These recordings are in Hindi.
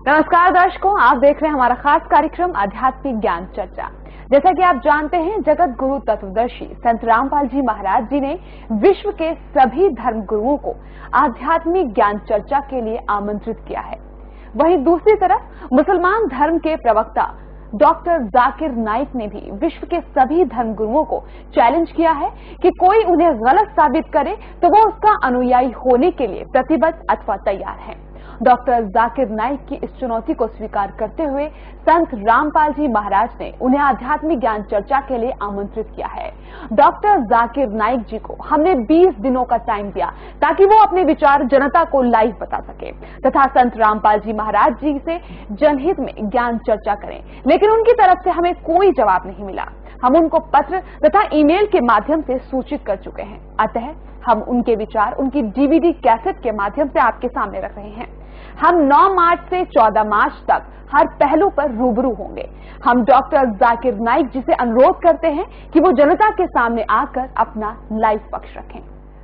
नमस्कार दर्शकों, आप देख रहे हैं हमारा खास कार्यक्रम आध्यात्मिक ज्ञान चर्चा। जैसा कि आप जानते हैं, जगत गुरु तत्वदर्शी संत रामपाल जी महाराज जी ने विश्व के सभी धर्म गुरुओं को आध्यात्मिक ज्ञान चर्चा के लिए आमंत्रित किया है। वहीं दूसरी तरफ मुसलमान धर्म के प्रवक्ता डॉक्टर जाकिर नाइक ने भी विश्व के सभी धर्म गुरुओं को चैलेंज किया है कि कोई उन्हें गलत साबित करे तो वो उसका अनुयायी होने के लिए प्रतिबद्ध अथवा तैयार है। डॉक्टर जाकिर नाइक की इस चुनौती को स्वीकार करते हुए संत रामपाल जी महाराज ने उन्हें आध्यात्मिक ज्ञान चर्चा के लिए आमंत्रित किया है। डॉक्टर जाकिर नाइक जी को हमने 20 दिनों का टाइम दिया ताकि वो अपने विचार जनता को लाइव बता सके तथा संत रामपाल जी महाराज जी से जनहित में ज्ञान चर्चा करें, लेकिन उनकी तरफ से हमें कोई जवाब नहीं मिला। हम उनको पत्र तथा ईमेल के माध्यम से सूचित कर चुके हैं, अतः हम उनके विचार उनकी डीवीडी कैसेट के माध्यम से आपके सामने रख रहे हैं। हम 9 मार्च से 14 मार्च तक हर पहलू पर रूबरू होंगे। हम डॉक्टर जाकिर नाइक जी से अनुरोध करते हैं कि वो जनता के सामने आकर अपना लाइव पक्ष रखें।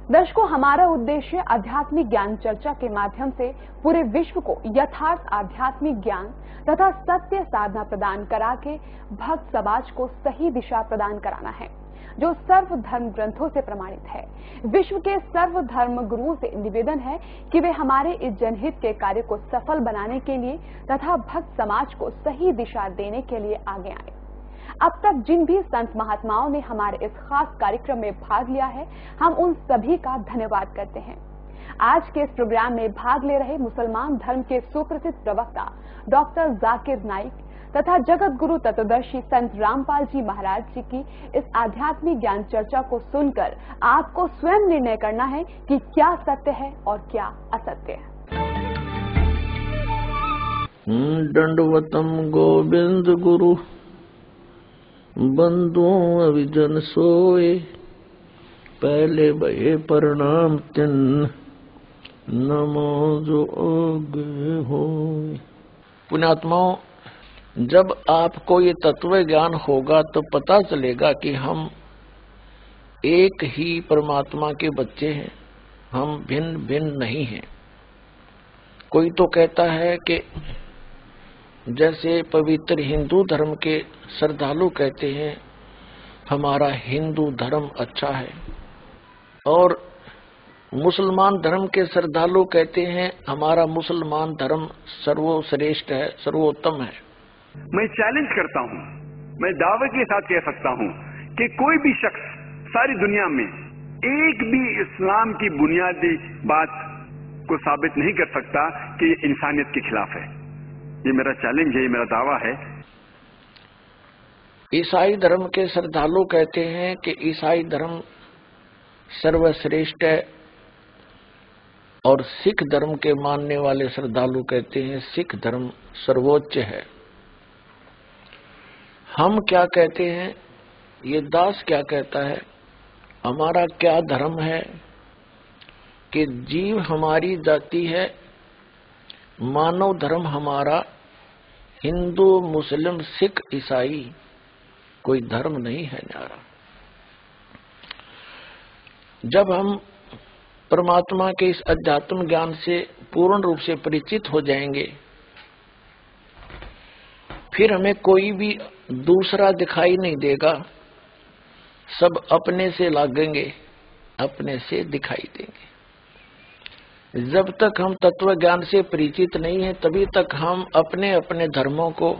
दर्शकों, हमारा उद्देश्य आध्यात्मिक ज्ञान चर्चा के माध्यम से पूरे विश्व को यथार्थ आध्यात्मिक ज्ञान तथा सत्य साधना प्रदान करा के भक्त समाज को सही दिशा प्रदान कराना है, जो सर्व धर्म ग्रंथों से प्रमाणित है। विश्व के सर्व धर्म गुरुओं से निवेदन है कि वे हमारे इस जनहित के कार्य को सफल बनाने के लिए तथा भक्त समाज को सही दिशा देने के लिए आगे आए। अब तक जिन भी संत महात्माओं ने हमारे इस खास कार्यक्रम में भाग लिया है, हम उन सभी का धन्यवाद करते हैं। आज के इस प्रोग्राम में भाग ले रहे मुसलमान धर्म के सुप्रसिद्ध प्रवक्ता डॉक्टर जाकिर नाइक तथा जगत गुरु तत्वदर्शी संत रामपाल जी महाराज जी की इस आध्यात्मिक ज्ञान चर्चा को सुनकर आपको स्वयं निर्णय करना है कि क्या सत्य है और क्या असत्य है। दंडवतम गोविंद गुरु बंधु अविजन सोए, पहले भये प्रणाम तिन नमो जो आगे होए। पुण्यात्माओं, जब आपको ये तत्व ज्ञान होगा तो पता चलेगा कि हम एक ही परमात्मा के बच्चे हैं, हम भिन्न भिन्न नहीं हैं। कोई तो कहता है कि जैसे पवित्र हिंदू धर्म के श्रद्धालु कहते हैं हमारा हिंदू धर्म अच्छा है, और मुसलमान धर्म के श्रद्धालु कहते हैं हमारा मुसलमान धर्म सर्वश्रेष्ठ है, सर्वोत्तम है। मैं चैलेंज करता हूं, मैं दावे के साथ कह सकता हूं कि कोई भी शख्स सारी दुनिया में एक भी इस्लाम की बुनियादी बात को साबित नहीं कर सकता कि ये इंसानियत के खिलाफ है। ये मेरा चैलेंज है, ये मेरा दावा है। ईसाई धर्म के श्रद्धालु कहते हैं कि ईसाई धर्म सर्वश्रेष्ठ है, और सिख धर्म के मानने वाले श्रद्धालु कहते हैं सिख धर्म सर्वोच्च है। हम क्या कहते हैं, ये दास क्या कहता है, हमारा क्या धर्म है कि जीव हमारी जाति है, मानव धर्म हमारा हिंदू मुस्लिम सिख ईसाई कोई धर्म नहीं है न्यारा। जब हम परमात्मा के इस अध्यात्म ज्ञान से पूर्ण रूप से परिचित हो जाएंगे, फिर हमें कोई भी दूसरा दिखाई नहीं देगा, सब अपने से लागेंगे, अपने से दिखाई देंगे। जब तक हम तत्व ज्ञान से परिचित नहीं हैं, तभी तक हम अपने अपने धर्मों को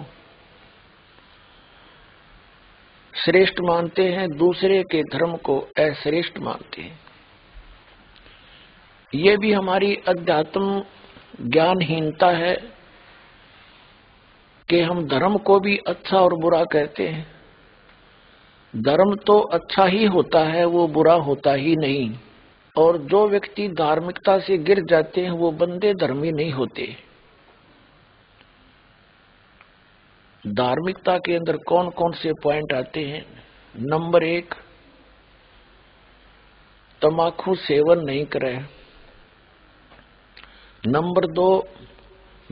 श्रेष्ठ मानते हैं, दूसरे के धर्म को अश्रेष्ठ मानते हैं। ये भी हमारी अध्यात्म ज्ञानहीनता है कि हम धर्म को भी अच्छा और बुरा कहते हैं। धर्म तो अच्छा ही होता है, वो बुरा होता ही नहीं। और जो व्यक्ति धार्मिकता से गिर जाते हैं वो बंदे धर्मी नहीं होते। धार्मिकता के अंदर कौन कौन से पॉइंट आते हैं? नंबर 1, तम्बाकू सेवन नहीं करे। नंबर 2,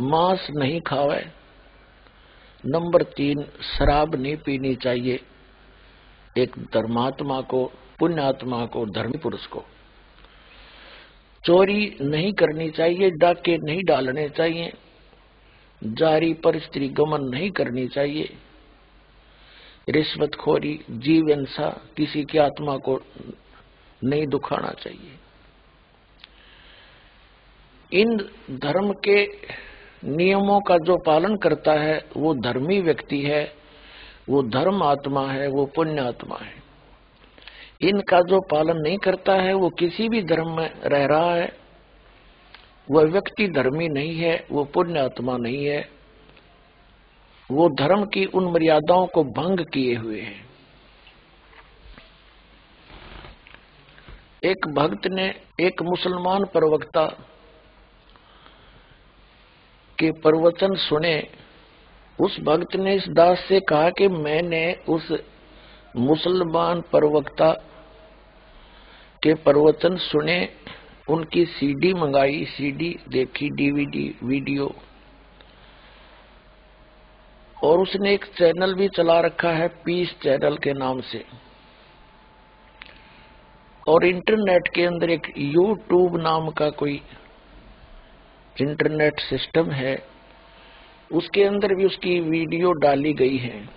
मांस नहीं खावे। नंबर 3, शराब नहीं पीनी चाहिए एक धर्मात्मा को, पुण्यात्मा को, धर्मी पुरुष को। चोरी नहीं करनी चाहिए, डाके नहीं डालने चाहिए, जारी पर स्त्री गमन नहीं करनी चाहिए। रिश्वतखोरी, जीव हिंसा, किसी की आत्मा को नहीं दुखाना चाहिए। इन धर्म के नियमों का जो पालन करता है वो धर्मी व्यक्ति है, वो धर्म आत्मा है, वो पुण्य आत्मा है। इनका जो पालन नहीं करता है वो किसी भी धर्म में रह रहा है, वह व्यक्ति धर्मी नहीं है, वो पुण्य आत्मा नहीं है, वो धर्म की उन मर्यादाओं को भंग किए हुए है। एक भक्त ने एक मुसलमान प्रवक्ता के प्रवचन सुने। उस भक्त ने इस दास से कहा कि मैंने उस मुसलमान प्रवक्ता के प्रवचन सुने, उनकी सीडी मंगाई, सीडी देखी, डीवीडी, वीडियो, और उसने एक चैनल भी चला रखा है पीस चैनल के नाम से, और इंटरनेट के अंदर एक यूट्यूब नाम का कोई इंटरनेट सिस्टम है, उसके अंदर भी उसकी वीडियो डाली गई है।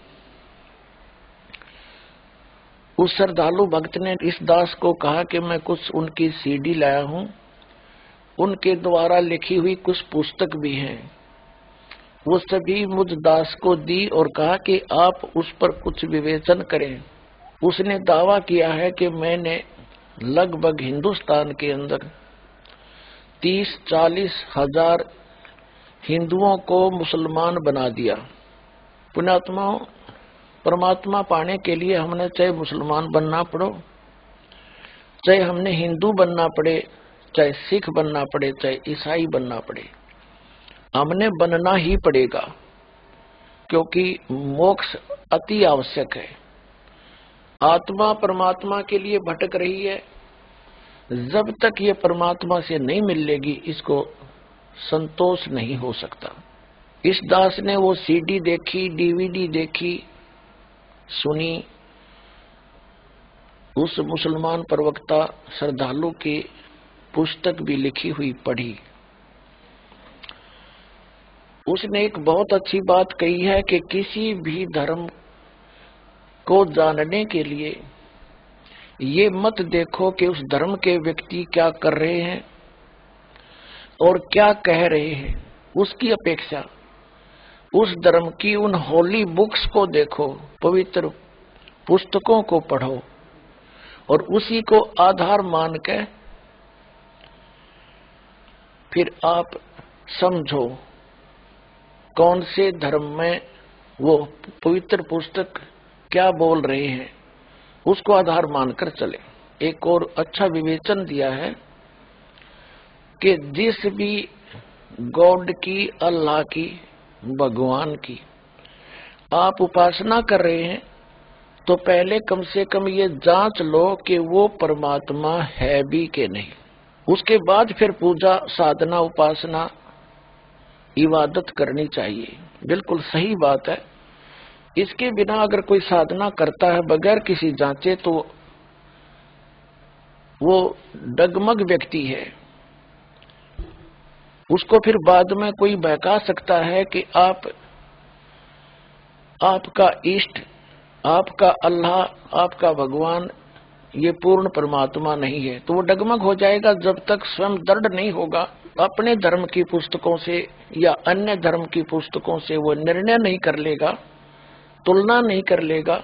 उस श्रद्धालु भक्त ने इस दास को कहा कि मैं कुछ उनकी सीडी लाया हूं, उनके द्वारा लिखी हुई कुछ पुस्तक भी हैं, वो सभी मुझ दास को दी और कहा कि आप उस पर कुछ विवेचन करें। उसने दावा किया है कि मैंने लगभग हिंदुस्तान के अंदर 30-40 हजार हिंदुओं को मुसलमान बना दिया। पुण्यात्माओं, परमात्मा पाने के लिए हमने चाहे मुसलमान बनना पड़ो, चाहे हमने हिंदू बनना पड़े, चाहे सिख बनना पड़े, चाहे ईसाई बनना पड़े, हमने बनना ही पड़ेगा, क्योंकि मोक्ष अति आवश्यक है। आत्मा परमात्मा के लिए भटक रही है, जब तक ये परमात्मा से नहीं मिलेगी इसको संतोष नहीं हो सकता। इस दास ने वो सीडी देखी, डीवीडी देखी, सुनी, उस मुसलमान प्रवक्ता श्रद्धालु की पुस्तक भी लिखी हुई पढ़ी। उसने एक बहुत अच्छी बात कही है कि किसी भी धर्म को जानने के लिए ये मत देखो कि उस धर्म के व्यक्ति क्या कर रहे हैं और क्या कह रहे हैं, उसकी अपेक्षा उस धर्म की उन होली बुक्स को देखो, पवित्र पुस्तकों को पढ़ो और उसी को आधार मान के फिर आप समझो कौन से धर्म में वो पवित्र पुस्तक क्या बोल रहे हैं, उसको आधार मानकर चले। एक और अच्छा विवेचन दिया है कि जिस भी गॉड की, अल्लाह की, भगवान की आप उपासना कर रहे हैं तो पहले कम से कम ये जांच लो कि वो परमात्मा है भी कि नहीं। उसके बाद फिर पूजा, साधना, उपासना, इबादत करनी चाहिए। बिल्कुल सही बात है। इसके बिना अगर कोई साधना करता है बगैर किसी जांचे तो वो डगमग व्यक्ति है। उसको फिर बाद में कोई बहका सकता है कि आपका इष्ट, आपका अल्लाह, आपका भगवान ये पूर्ण परमात्मा नहीं है, तो वो डगमग हो जाएगा जब तक स्वयं दृढ़ नहीं होगा। अपने धर्म की पुस्तकों से या अन्य धर्म की पुस्तकों से वो निर्णय नहीं कर लेगा, तुलना नहीं कर लेगा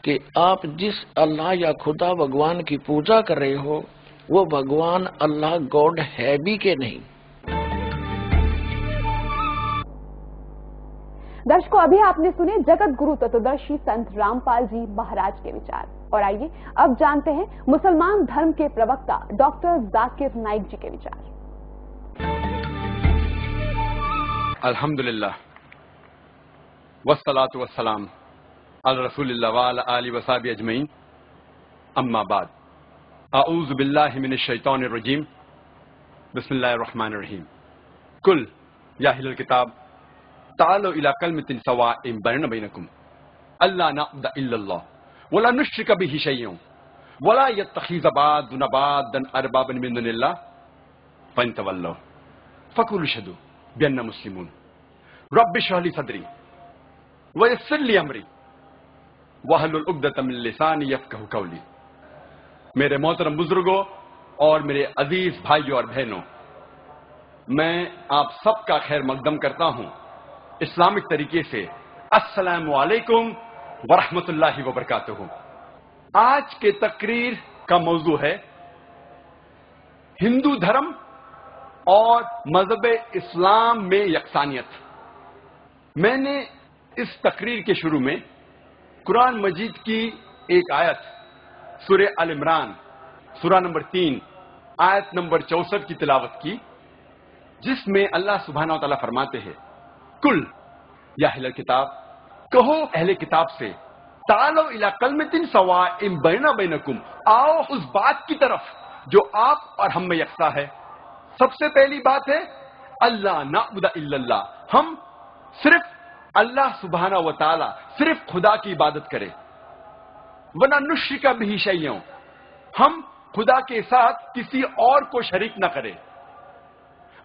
कि आप जिस अल्लाह या खुदा भगवान की पूजा कर रहे हो वो भगवान, अल्लाह, गॉड है भी कि नहीं। दर्शकों, अभी आपने सुने जगत गुरु तत्वदर्शी संत रामपाल जी महाराज के विचार, और आइए अब जानते हैं मुसलमान धर्म के प्रवक्ता डॉक्टर जाकिर नाइक जी के विचार। अल्हम्दुलिल्लाह वस्सलातु वस्सलाम अला रसूलिल्लाह व अला आलिहि व सहबिहि अजमईन, अम्मा बाद। अऊज़ु बिल्लाहि मिनश शैतानिर रजीम, बिस्मिल्लाहिर रहमानिर रहीम। कुल या अहलल किताब तालो इला कलिमतिन सवाइम बैनना बैनकुम अल्ला नअबुदा इल्लल्लाह वला नुश्रिका बिही शैय्यन वला यत्तखिज़ बादुना बादन अरबाबन मिन दुनिल्लाह फइन तवल्लौ फकुलू शहदू बिअन्ना मुस्लिमून। रब्बि इश्रह ली सदरी वयस्सिर ली अमरी वहलुल उक़दतम मिन लिसानी यफ़क़हू क़ौली। मेरे मोहतरम बुजुर्गों और मेरे अजीज भाइयों और बहनों, मैं आप सबका खैर मकदम करता हूं इस्लामिक तरीके से। अस्सलामु अलैकुम वरहमतुल्लाहि वबरकातुहू। आज के तकरीर का मौजू है हिंदू धर्म और मजहब इस्लाम में यकसानियत। मैंने इस तकरीर के शुरू में कुरान मजीद की एक आयत सूरह अल इमरान सूरा नंबर 3 आयत नंबर 64 की तिलावत की, जिसमें अल्लाह सुब्हानहू व तआला फरमाते हैं, कुल या अहले किताब, कहो अहले किताब से, तालो इला कलमतिन सवाइम बैना बैनकुम, आओ उस बात की तरफ जो आप और हम में यकसा है। सबसे पहली बात है अल्लाह नाबुदा इल्लल्लाह, हम सिर्फ अल्लाह सुब्हानहू व तआला, सिर्फ खुदा की इबादत करें। वना नुश्रिका बिही शैय्यन, हम खुदा के साथ किसी और को शरीक न करें।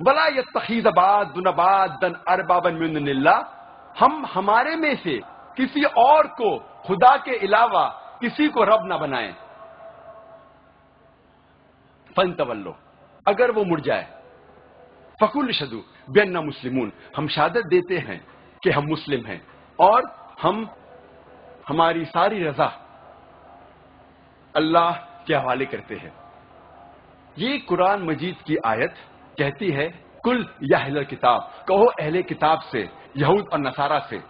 वला यत्तखिज़ बादुना बादन अरबाबन मिन दुनिल्लाह, हम हमारे में से किसी और को खुदा के अलावा किसी को रब न बनाएं। फंतवल्लो, अगर वो मुड़ जाए, फकुल शदू बिअन्ना मुस्लिमून, हम शहादत देते हैं कि हम मुस्लिम हैं और हम हमारी सारी रजा अल्लाह के हवाले करते हैं। ये कुरान मजीद की आयत कहती है, कुल या अहले किताब, कहो अहले किताब से, यहूद और नसारा से।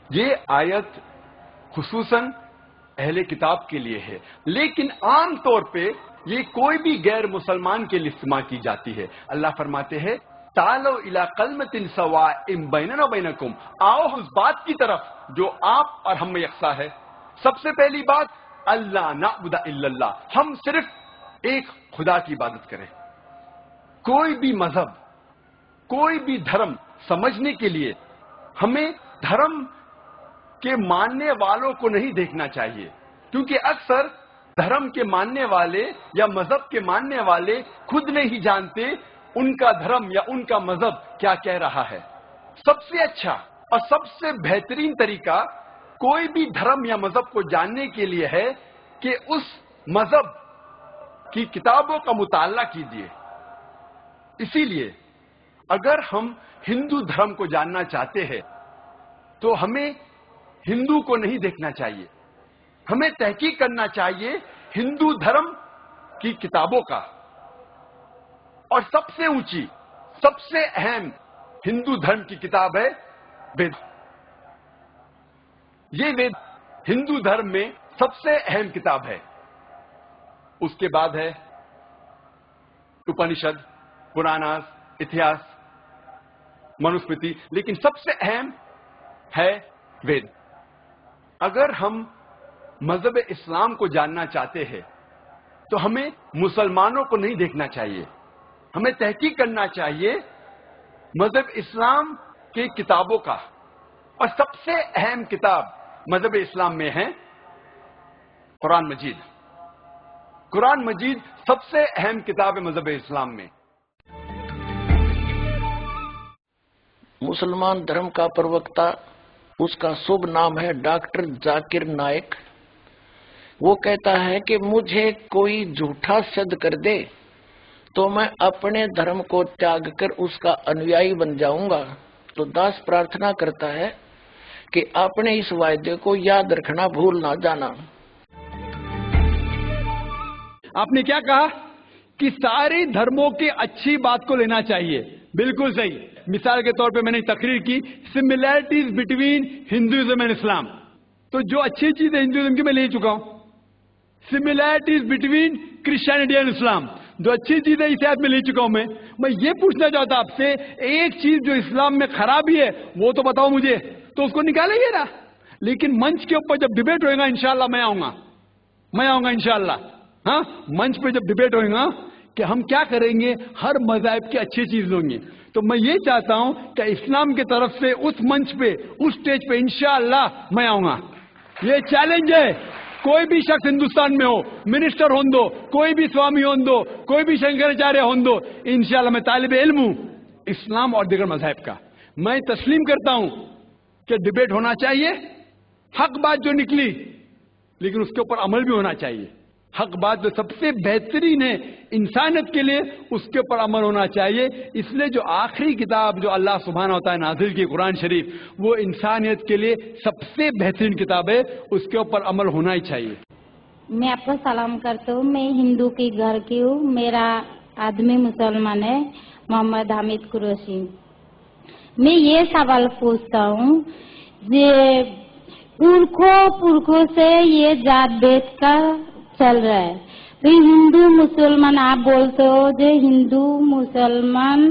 ये आयत खुसूसन अहले किताब के लिए है, लेकिन आम तौर पे ये कोई भी गैर मुसलमान के लिए इस्तेमाल की जाती है। अल्लाह फरमाते हैं, तालो इला कलमतिन सवाइम बैनना बैनकुम, आओ उस बात की तरफ जो आप और हम में यकसा है। सबसे पहली बात अल्लाह नाबुदा इल्लल्लाह, हम सिर्फ एक खुदा की इबादत करें। कोई भी मजहब, कोई भी धर्म समझने के लिए हमें धर्म के मानने वालों को नहीं देखना चाहिए, क्योंकि अक्सर धर्म के मानने वाले या मजहब के मानने वाले खुद नहीं जानते उनका धर्म या उनका मजहब क्या कह रहा है। सबसे अच्छा और सबसे बेहतरीन तरीका कोई भी धर्म या मजहब को जानने के लिए है कि उस मजहब की किताबों का मुताला कीजिए। इसीलिए अगर हम हिंदू धर्म को जानना चाहते हैं तो हमें हिंदू को नहीं देखना चाहिए, हमें तहकीक करना चाहिए हिंदू धर्म की किताबों का। और सबसे ऊंची, सबसे अहम हिंदू धर्म की किताब है वेद। ये वेद हिंदू धर्म में सबसे अहम किताब है। उसके बाद है उपनिषद, पुराणास, इतिहास, मनुस्मृति, लेकिन सबसे अहम है वेद। अगर हम मजहब इस्लाम को जानना चाहते हैं तो हमें मुसलमानों को नहीं देखना चाहिए, हमें तहकीक करना चाहिए मजहब इस्लाम की किताबों का। और सबसे अहम किताब मजहब इस्लाम में है कुरान मजीद। कुरान मजीद सबसे अहम किताब है मजहब इस्लाम में। मुसलमान धर्म का प्रवक्ता, उसका शुभ नाम है डॉक्टर जाकिर नाइक। वो कहता है कि मुझे कोई झूठा सिद्ध कर दे तो मैं अपने धर्म को त्याग कर उसका अनुयायी बन जाऊंगा। तो दास प्रार्थना करता है कि अपने इस वायदे को याद रखना, भूल ना जाना। आपने क्या कहा कि सारे धर्मों की अच्छी बात को लेना चाहिए। बिल्कुल सही। मिसाल के तौर पे मैंने तकरीर की सिमिलैरिटीज बिटवीन हिंदुइज्म एंड इस्लाम, तो जो अच्छी चीज है हिंदुइज्म की मैं ले चुका हूं। Similarities between Christianity and Islam, जो अच्छी चीज है इसे आज में ले चुका हूं। मैं ये पूछना चाहता आपसे, एक चीज जो इस्लाम में खराबी है वो तो बताओ मुझे, तो उसको निकालेंगे ना। लेकिन मंच के ऊपर जब डिबेट होएगा इंशाल्लाह मैं आऊंगा इंशाल्लाह। हाँ, मंच पे जब डिबेट होएगा कि हम क्या करेंगे, हर मज़हब की अच्छी चीज होंगी। तो मैं ये चाहता हूं कि इस्लाम की तरफ से उस मंच पे, उस स्टेज पे इंशाअल्लाह मैं आऊंगा। ये चैलेंज है। कोई भी शख्स हिंदुस्तान में हो, मिनिस्टर हों दो, कोई भी स्वामी हों दो, कोई भी शंकराचार्य हों दो, इंशाअल्लाह मैं तालिब इल्म हूं, इस्लाम और दीगर मजहब का। मैं तस्लीम करता हूं कि डिबेट होना चाहिए, हक बात जो निकली, लेकिन उसके ऊपर अमल भी होना चाहिए। हक बात जो सबसे बेहतरीन है इंसानियत के लिए, उसके ऊपर अमल होना चाहिए। इसलिए जो आखिरी किताब जो अल्लाह सुब्हानहू व तआला नाज़िल की कुरान शरीफ, वो इंसानियत के लिए सबसे बेहतरीन किताब है, उसके ऊपर अमल होना ही चाहिए। मैं आपको सलाम करता हूँ। मैं हिंदू के घर की हूँ। मेरा आदमी मुसलमान है, मोहम्मद हामिद कुरैशी। मैं ये सवाल पूछता हूँ, ये पुरखों से ये जात भेद का चल रहा है, तो हिंदू मुसलमान आप बोलते हो जो हिंदू मुसलमान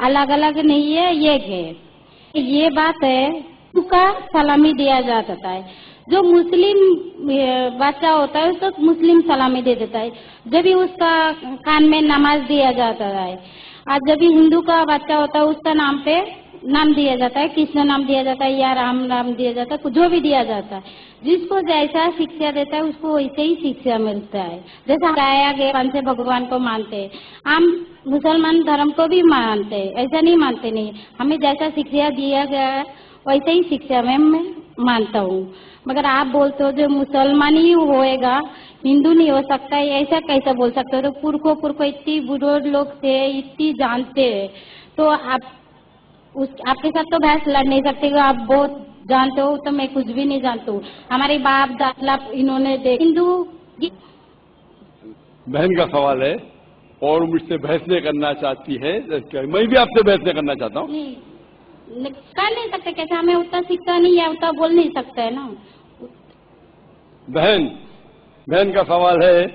अलग अलग नहीं है, एक है। ये बात है, उसका सलामी दिया जाता है। जो मुस्लिम बच्चा होता है उसको मुस्लिम सलामी दे देता है, जब भी उसका कान में नमाज दिया जाता है। और जब भी हिंदू का बच्चा होता है उसका नाम पे नाम दिया जाता है, कृष्ण नाम दिया जाता है या राम नाम दिया जाता है, जो भी दिया जाता है। जिसको जैसा शिक्षा देता है उसको वैसे ही शिक्षा मिलता है। जैसा गाया गया कौन से भगवान को मानते हैं, हम मुसलमान धर्म को भी मानते हैं, ऐसा नहीं मानते नहीं। हमें जैसा शिक्षा दिया गया है वैसे ही शिक्षा में मैं मानता हूँ। मगर आप बोलते हो जो मुसलमान ही होएगा, हिंदू नहीं हो सकता है, ऐसा कैसे बोल सकते हो? तो पुरखों इतनी बुजुर्ग लोग थे, इतनी जानते हैं, तो आप आपके साथ तो बहस लड़ नहीं सकते। आप बहुत जानते हो, तो मैं कुछ भी नहीं जानता हूँ। हमारे बाप दादा इन्होंने हिंदू। बहन का सवाल है और मुझसे बहस नहीं करना चाहती है, मैं भी आपसे बहस नहीं करना चाहता हूँ। कर नहीं सकते, कैसे? हमें उतना सिक्का नहीं है, उतना बोल नहीं सकते है ना। बहन का सवाल है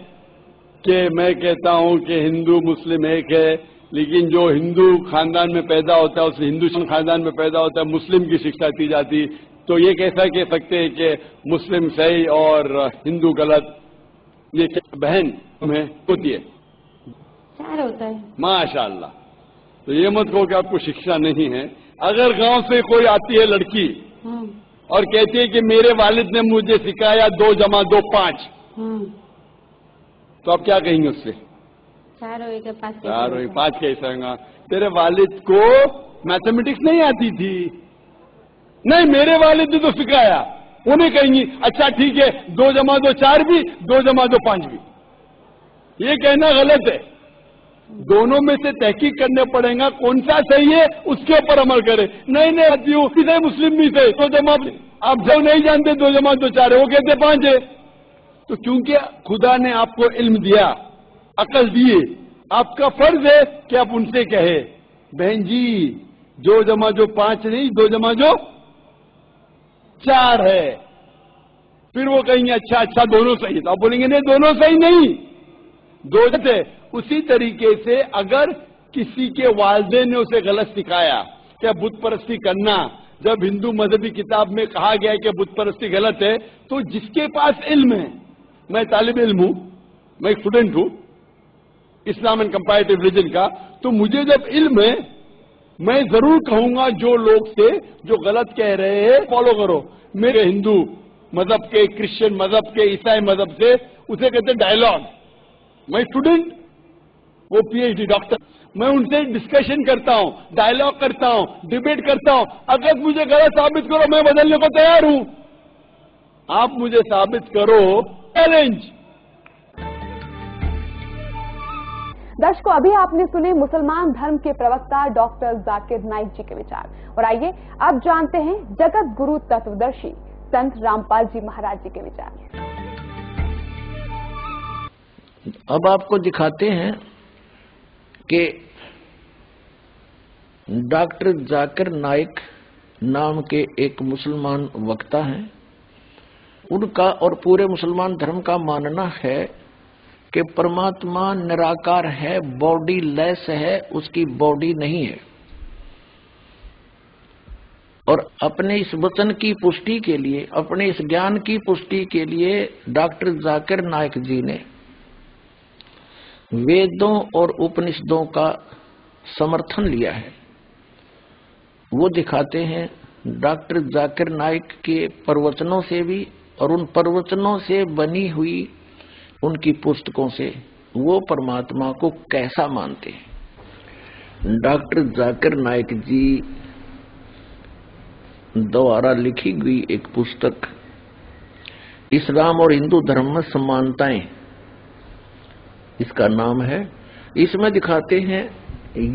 कि मैं कहता हूँ कि हिंदू मुस्लिम एक है, लेकिन जो हिंदू खानदान में पैदा होता है, उस हिंदू खानदान में पैदा होता है, मुस्लिम की शिक्षा दी जाती, तो ये कैसा कह सकते हैं कि मुस्लिम सही और हिंदू गलत? ये बहन में होती है, चार होता है। माशाअल्लाह। तो ये मत कहो कि आपको शिक्षा नहीं है। अगर गांव से कोई आती है लड़की और कहती है कि मेरे वालिद ने मुझे सिखाया 2 + 2 = 5, तो आप क्या कहेंगे उससे? 4 होएगा 5 कैसा होगा? तेरे वालिद को मैथमेटिक्स नहीं आती थी? नहीं, मेरे वालिद ने तो सिखाया। उन्हें कहेंगी अच्छा ठीक है, 2 + 2 4 भी, 2 + 2 5 भी। ये कहना गलत है। दोनों में से तहकीक करने पड़ेगा, कौन सा सही है उसके ऊपर अमल करे। नहीं आती हूँ, इसे मुस्लिम भी थे, तो आप जो नहीं जानते 2 + 2 4 है, वो कहते 5 है। तो क्योंकि खुदा ने आपको इल्म दिया, अकल दिए, आपका फर्ज है कि आप उनसे कहे बहन जी 2 + 2 5 नहीं, 2 + 2 4 है। फिर वो कहेंगे अच्छा दोनों सही है, तो आप बोलेंगे नहीं दोनों सही नहीं, 2 है। उसी तरीके से अगर किसी के वालिदैन ने उसे गलत सिखाया क्या बुत परस्ती करना, जब हिंदू मजहबी किताब में कहा गया है कि बुत परस्ती गलत है, तो जिसके पास इल्म है, मैं तालिब इल्म हूं, मैं एक स्टूडेंट हूं इस्लाम एंड कंपैरेटिव रिलीजन का, तो मुझे जब इल्म है मैं जरूर कहूंगा जो लोग से जो गलत कह रहे हैं फॉलो करो। मेरे हिंदू मजहब के, क्रिश्चियन मजहब के, ईसाई मजहब से, उसे कहते डायलॉग। मैं स्टूडेंट, वो पीएचडी डॉक्टर, मैं उनसे डिस्कशन करता हूं, डायलॉग करता हूं, डिबेट करता हूं। अगर मुझे गलत साबित करो, मैं बदलने को तैयार हूं। आप मुझे साबित करो, चैलेंज। दर्शकों, अभी आपने सुने मुसलमान धर्म के प्रवक्ता डॉक्टर जाकिर नाइक जी के विचार, और आइए अब जानते हैं जगत गुरु तत्वदर्शी संत रामपाल जी महाराज जी के विचार। अब आपको दिखाते हैं कि डॉक्टर जाकिर नाइक नाम के एक मुसलमान वक्ता हैं। उनका और पूरे मुसलमान धर्म का मानना है कि परमात्मा निराकार है, बॉडी लेस है, उसकी बॉडी नहीं है। और अपने इस वचन की पुष्टि के लिए, अपने इस ज्ञान की पुष्टि के लिए डॉक्टर जाकिर नाइक जी ने वेदों और उपनिषदों का समर्थन लिया है। वो दिखाते हैं डॉक्टर जाकिर नाइक के प्रवचनों से भी और उन प्रवचनों से बनी हुई उनकी पुस्तकों से वो परमात्मा को कैसा मानते हैं। डॉक्टर जाकिर नाइक जी द्वारा लिखी गई एक पुस्तक इस्लाम और हिंदू धर्म में समानताएं, इसका नाम है। इसमें दिखाते हैं,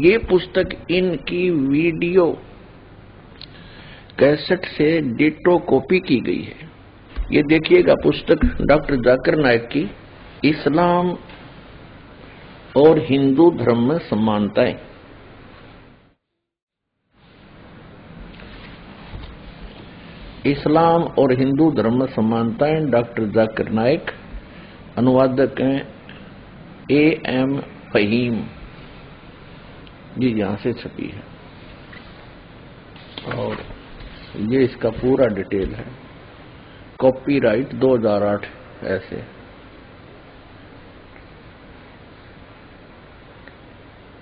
ये पुस्तक इनकी वीडियो कैसेट से डिटो कॉपी की गई है। ये देखिएगा पुस्तक डॉक्टर जाकिर नाइक की इस्लाम और हिंदू धर्म में समानताएं। इस्लाम और हिंदू धर्म में समानताएं, डॉक्टर जाकिर नाइक। अनुवादक हैं A.M. फहीम जी, यहां से छपी है और ये इसका पूरा डिटेल है। कॉपीराइट 2008 ऐसे।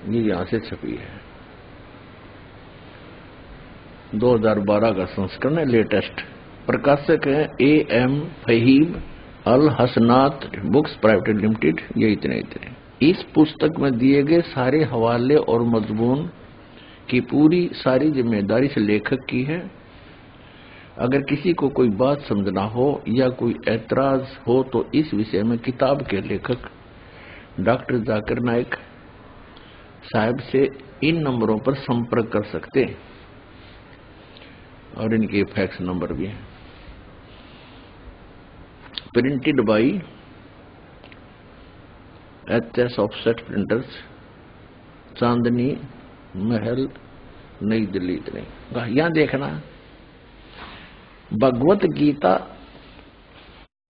ये यहां से छपी है, 2012 का संस्करण है, लेटेस्ट। प्रकाशक है A.M. फहीम अल हसनात बुक्स प्राइवेट लिमिटेड। ये इतने। इस पुस्तक में दिए गए सारे हवाले और मजमून की पूरी सारी जिम्मेदारी से लेखक की है। अगर किसी को कोई बात समझना हो या कोई ऐतराज हो तो इस विषय में किताब के लेखक डॉक्टर जाकिर नाइक साहब से इन नंबरों पर संपर्क कर सकते हैं और इनके फैक्स नंबर भी हैं। Printed by HS offset printers, Chandni Mahal, New Delhi. इतने यहां देखना, भगवत गीता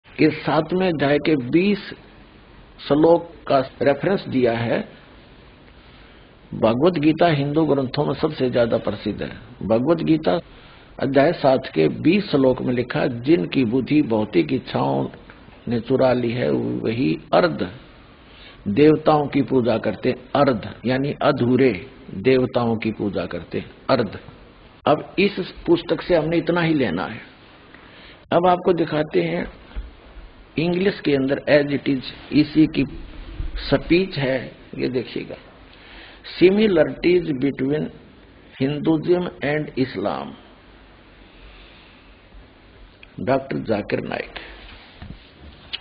के 7वें अध्याय के 20 श्लोक का रेफरेंस दिया है। भगवत गीता हिंदू ग्रंथों में सबसे ज्यादा प्रसिद्ध है। भगवत गीता अध्याय 7 के 20 श्लोक में लिखा, जिनकी बुद्धि भौतिक इच्छाओं ने चुरा ली है वही अर्ध देवताओं की पूजा करते। अर्ध यानी अधूरे देवताओं की पूजा करते, अर्ध। अब इस पुस्तक से हमने इतना ही लेना है। अब आपको दिखाते हैं इंग्लिश के अंदर एज इट इज इसी की स्पीच है। ये देखिएगा, similarities between Hinduism and Islam, doctor Zakir Naik.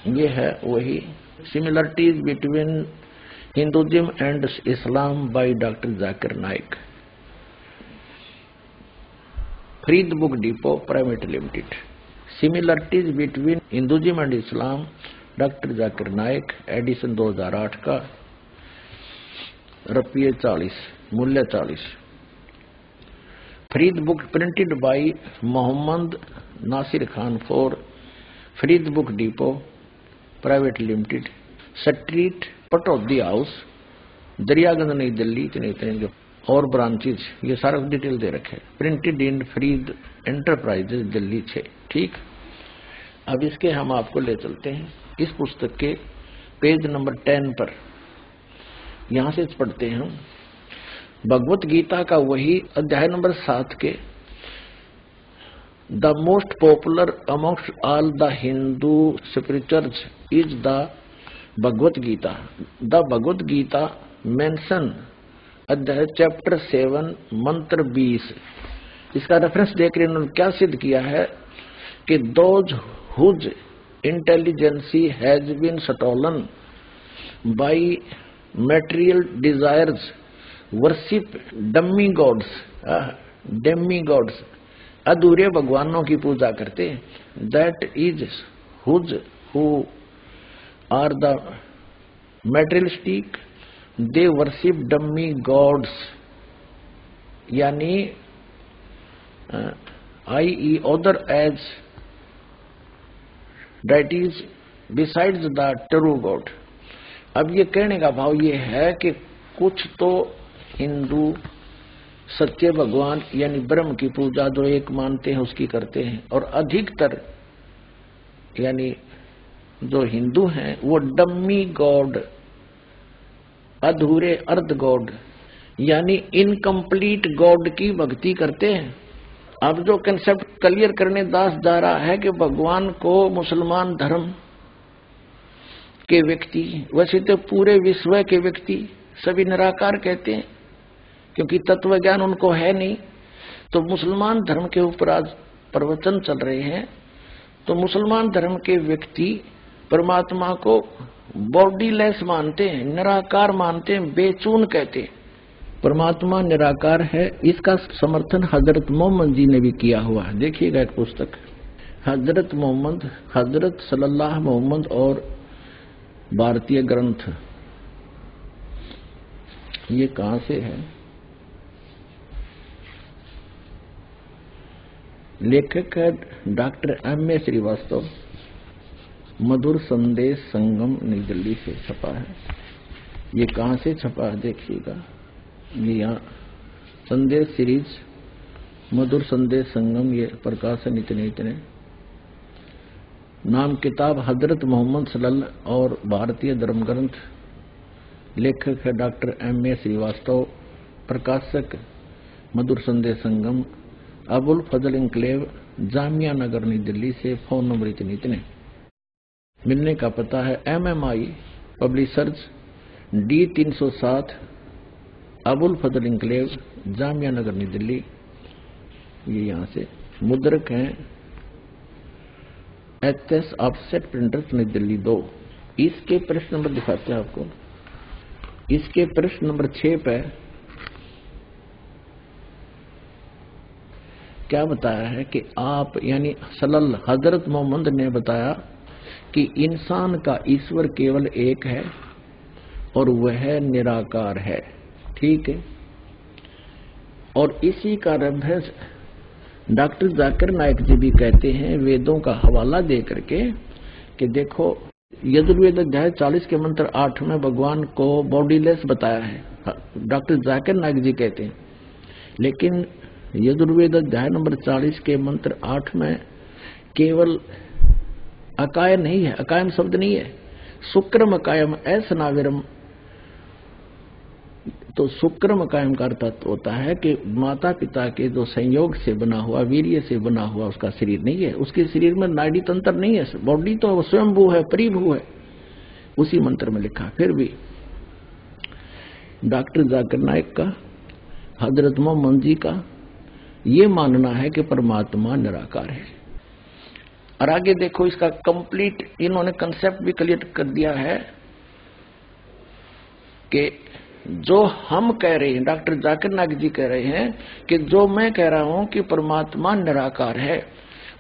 ये है वही similarities between Hinduism and Islam by doctor Zakir Naik, Farid book depot private limited. Similarities between Hinduism and Islam, doctor Zakir Naik, edition 2008 का, रुपये 40, मूल्य 40। Farid book printed by Mohammad Nasir Khan for Farid book depot private limited, street Pataudi house, Daryaganj, New Delhi. इतने जो और ब्रांचेज ये सारा डिटेल दे रखे। Printed in Farid enterprises Delhi 6। ठीक, अब इसके हम आपको ले चलते हैं इस पुस्तक के पेज नंबर 10 पर। यहां से पढ़ते हैं हम भगवत गीता का वही अध्याय नंबर 7 के the most popular amongst all the Hindu spirituals is the Bhagavad Gita. The Bhagavad Gita mention अध्याय चैप्टर 7 मंत्र 20। इसका रेफरेंस देखकर इन्होंने क्या सिद्ध किया है कि those whose intelligence has been stolen by material desires worship demi-gods, अधूरे भगवानों की पूजा करते। that is who are the materialistic, they worship demi-gods, यानी i.e. other as deities besides the true God। अब ये कहने का भाव ये है कि कुछ तो हिंदू सच्चे भगवान यानी ब्रह्म की पूजा जो एक मानते हैं उसकी करते हैं, और अधिकतर यानी जो हिंदू हैं वो डम्मी गॉड, अधूरे अर्ध गॉड यानी इनकम्प्लीट गॉड की भक्ति करते हैं। अब जो कंसेप्ट क्लियर करने दास जा रहा है कि भगवान को मुसलमान धर्म के व्यक्ति, वैसे तो पूरे विश्व के व्यक्ति सभी निराकार कहते हैं, क्योंकि तत्व ज्ञान उनको है नहीं। तो मुसलमान धर्म के ऊपर आज प्रवचन चल रहे हैं, तो मुसलमान धर्म के व्यक्ति परमात्मा को बॉडीलेस मानते हैं, निराकार मानते हैं, बेचून कहते हैं। परमात्मा निराकार है, इसका समर्थन हजरत मोहम्मद जी ने भी किया हुआ है। देखिएगा एक पुस्तक हजरत मोहम्मद, हजरत सल्लल्लाहु मोहम्मद और भारतीय ग्रंथ, ये कहां से है? लेखक है डॉक्टर एम ए श्रीवास्तव, मधुर संदेश संगम नई दिल्ली से छपा है। ये कहां से छपा है देखिएगा, ये यहाँ संदेश सीरीज मधुर संदेश संगम, ये प्रकाशन इतने नाम किताब हजरत मोहम्मद सल्लल्लाहु और भारतीय धर्म ग्रंथ। लेखक है डॉक्टर एम ए श्रीवास्तव, प्रकाशक मधुर संदेश संगम, अबुल फजल इंक्लेव, जामिया नगर नई दिल्ली से। फोन नंबर इतने। मिलने का पता है MMI पब्लिशर्स D307 अबुल फजल इंक्लेव, जामिया नगर नई दिल्ली। ये यहाँ से मुद्रक हैं HS ऑफसेट प्रिंटर्स नई दिल्ली 2। इसके प्रश्न नंबर दिखाते हैं आपको। इसके प्रश्न नंबर 6 पे क्या बताया है कि आप यानी सल्लल्लाहु हजरत मोहम्मद ने बताया कि इंसान का ईश्वर केवल एक है और वह निराकार है। ठीक है, और इसी का अभ्यास डॉक्टर जाकिर नाइक जी भी कहते हैं वेदों का हवाला दे करके कि देखो यजुर्वेद अध्याय 40 के मंत्र 8 में भगवान को बॉडीलेस बताया है, डॉक्टर जाकिर नाइक जी कहते हैं। लेकिन यजुर्वेद अध्याय नंबर 40 के मंत्र 8 में केवल अकाय नहीं है, अकायम शब्द नहीं है, शुक्रम अकायम ऐसनाविरम। तो शुक्रम अकायम का अर्थ होता है कि माता पिता के जो संयोग से बना हुआ, वीर्य से बना हुआ उसका शरीर नहीं है, उसके शरीर में नाड़ी तंत्र नहीं है, बॉडी तो स्वयंभू है, परिभू है, उसी मंत्र में लिखा। फिर भी डॉक्टर जाकिर नाइक का, हजरत मोहम्मद जी का ये मानना है कि परमात्मा निराकार है। और आगे देखो इसका कंप्लीट इन्होंने कंसेप्ट भी क्लियर कर दिया है कि जो हम कह रहे हैं, डॉक्टर जाकिर नाइक जी कह रहे हैं कि जो मैं कह रहा हूं कि परमात्मा निराकार है,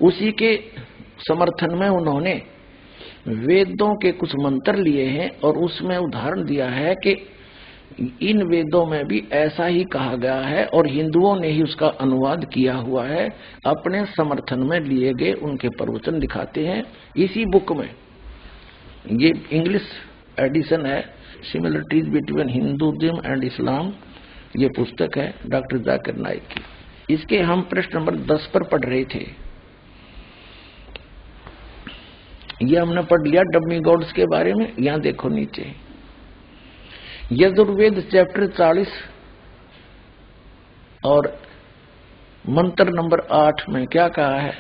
उसी के समर्थन में उन्होंने वेदों के कुछ मंत्र लिए हैं और उसमें उदाहरण दिया है कि इन वेदों में भी ऐसा ही कहा गया है और हिंदुओं ने ही उसका अनुवाद किया हुआ है। अपने समर्थन में लिए गए उनके प्रवचन दिखाते हैं इसी बुक में। ये इंग्लिश एडिशन है, सिमिलरिटीज बिटवीन हिंदुइज्म एंड इस्लाम, ये पुस्तक है डॉक्टर जाकिर नाइक की। इसके हम प्रश्न नंबर 10 पर पढ़ रहे थे। ये हमने पढ़ लिया डमी गॉड्स के बारे में। यहां देखो नीचे यजुर्वेद चैप्टर 40 और मंत्र नंबर 8 में क्या कहा है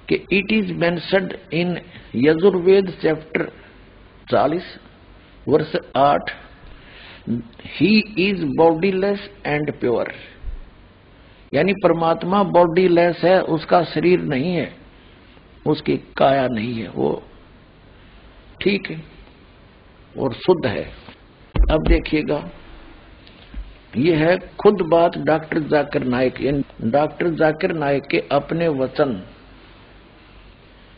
कि it is mentioned in Yajurveda chapter 40 वर्ष 8 he is bodiless and pure, यानी परमात्मा बॉडीलेस है, उसका शरीर नहीं है, उसकी काया नहीं है, वो ठीक है और शुद्ध है। अब देखिएगा ये है खुद बात डॉक्टर जाकिर नाइक, डॉक्टर जाकिर नाइक के अपने वचन।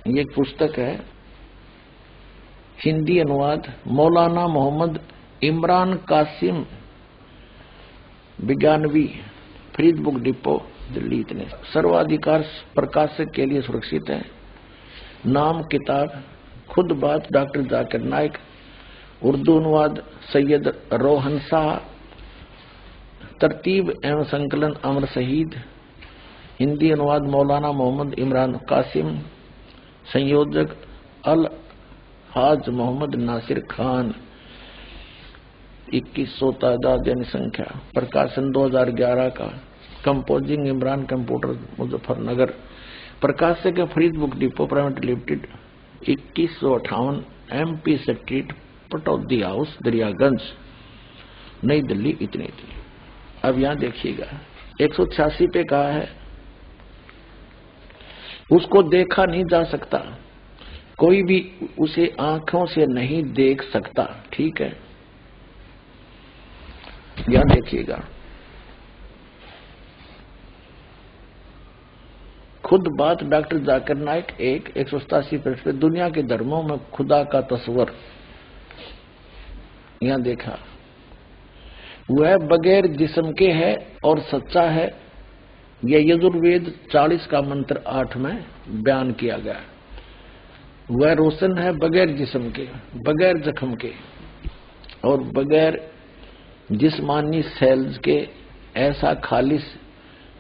ये पुस्तक है, हिंदी अनुवाद मौलाना मोहम्मद इमरान कासिम विज्ञानवी, फरीद बुक डिपो दिल्ली। इतने सर्वाधिकार प्रकाशक के लिए सुरक्षित है। नाम किताब खुद बात डॉक्टर जाकिर नाइक, उर्दू अनुवाद सैयद रोहन शाह, तरतीब एवं संकलन अमर शहीद, हिंदी अनुवाद मौलाना मोहम्मद इमरान कासिम, संयोजक अल हाज मोहम्मद नासिर खान, 2100 तादाद यानी संख्या, प्रकाशन 2011 का, कंपोजिंग इमरान कंप्यूटर मुजफ्फरनगर, प्रकाशक Farid book depot private limited, 2158 MP street Pataudi house Daryaganj. New Delhi इतनी थी। अब यहां देखिएगा 186 पे कहा है उसको देखा नहीं जा सकता, कोई भी उसे आंखों से नहीं देख सकता। ठीक है, यहां देखिएगा खुद बात डॉक्टर जाकिर नाइक 187 पृष्ठ पे दुनिया के धर्मों में खुदा का तस्वर। यहां देखा वह बगैर जिस्म के है और सच्चा है। यह यजुर्वेद 40 का मंत्र 8 में बयान किया गया। वह रोशन है बगैर जिस्म के, बगैर जख्म के और बगैर जिस्मानी सेल्स के, ऐसा खालिस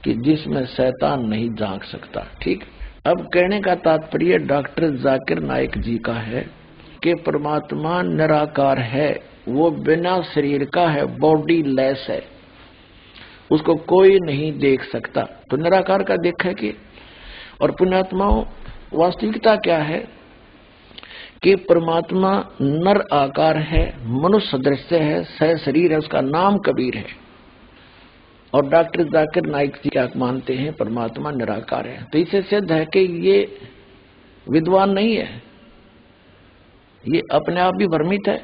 कि जिसमें शैतान नहीं झांक सकता। ठीक, अब कहने का तात्पर्य डॉक्टर जाकिर नाइक जी का है कि परमात्मा निराकार है, वो बिना शरीर का है, बॉडी लेस है, उसको कोई नहीं देख सकता। तो निराकार का देखा कि और पुण्यात्माओं वास्तविकता क्या है कि परमात्मा नर आकार है, मनुष्य दृश्य है, सह शरीर है, उसका नाम कबीर है। और डॉक्टर जाकिर नाइक जी क्या मानते हैं परमात्मा निराकार है। तो इससे सिद्ध है कि ये विद्वान नहीं है, ये अपने आप भी भ्रमित है